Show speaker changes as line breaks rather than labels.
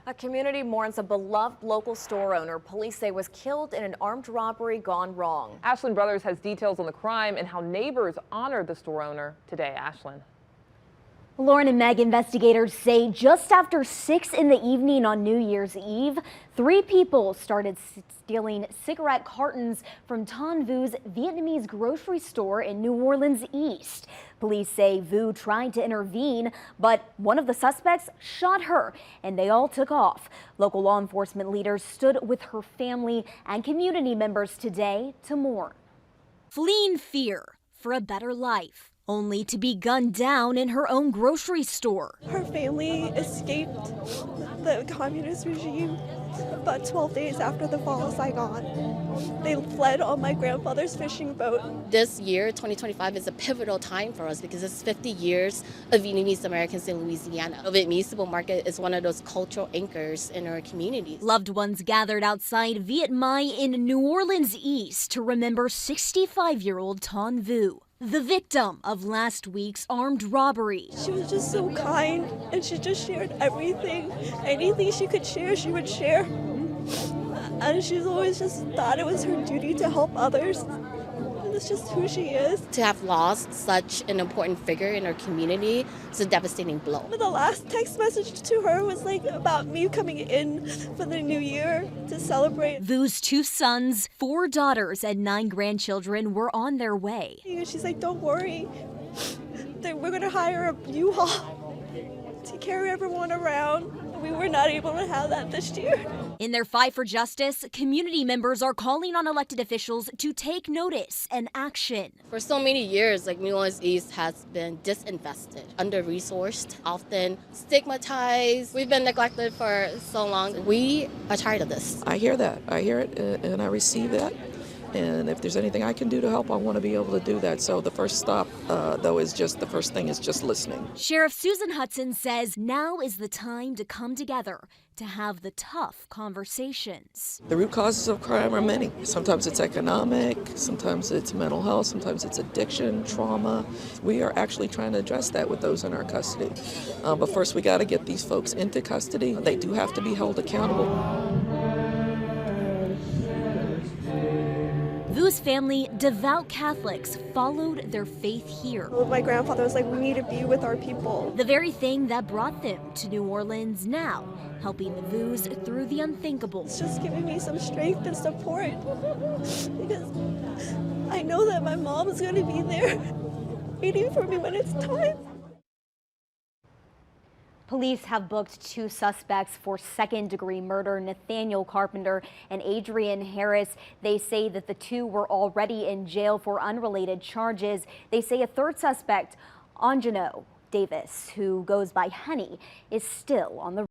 A community mourns a beloved local store owner police say was killed in an armed robbery gone wrong.
Ashlyn Brothers has details on the crime and how neighbors honored the store owner today. Ashlyn.
Lauren and Meg investigators say just after 6 in the evening on New Year's Eve, 3 people started stealing cigarette cartons from Ton Vu's Vietnamese grocery store in New Orleans East. Police say Vu tried to intervene, but one of the suspects shot her and they all took off. Local law enforcement leaders stood with her family and community members today to mourn. Fleeing fear for a better life, only to be gunned down in her own grocery store.
Her family escaped the communist regime about 12 days after the fall of Saigon. They fled on my grandfather's fishing boat.
This year, 2025, is a pivotal time for us because it's 50 years of Vietnamese Americans in Louisiana. The Vietnamese supermarket is one of those cultural anchors in our communities.
Loved ones gathered outside Viet Mai in New Orleans East to remember 65-year-old Ton Vu, the victim of last week's armed robbery.
She was just so kind, and she just shared everything. Anything she could share, she would share. And she's always just thought it was her duty to help others. And it's just who she is.
To have lost such an important figure in our community is a devastating blow.
The last text message to her was like about me coming in for the new year to celebrate.
Vu's 2 sons, 4 daughters, and 9 grandchildren were on their way.
She's like, don't worry, we're gonna hire a U-Haul to carry everyone around. We were not able to have that this year.
In their fight for justice, community members are calling on elected officials to take notice and action.
For so many years, New Orleans East has been disinvested, under-resourced, often stigmatized. We've been neglected for so long. We are tired of this.
I hear that. I hear it and I receive that. And if there's anything I can do to help, I want to be able to do that. So the first stop, though, the first thing is just listening.
Sheriff Susan Hudson says now is the time to come together to have the tough conversations.
The root causes of crime are many. Sometimes it's economic, sometimes it's mental health, sometimes it's addiction, trauma. We are actually trying to address that with those in our custody. But first, we got to get these folks into custody. They do have to be held accountable.
Vu's family, devout Catholics, followed their faith here.
My grandfather was like, we need to be with our people.
The very thing that brought them to New Orleans now, helping the Vus through the unthinkable.
It's just giving me some strength and support because I know that my mom is going to be there waiting for me when it's time.
Police have booked 2 suspects for second-degree murder, Nathaniel Carpenter and Adrian Harris. They say that the 2 were already in jail for unrelated charges. They say a 3rd suspect, Angelo Davis, who goes by Henny, is still on the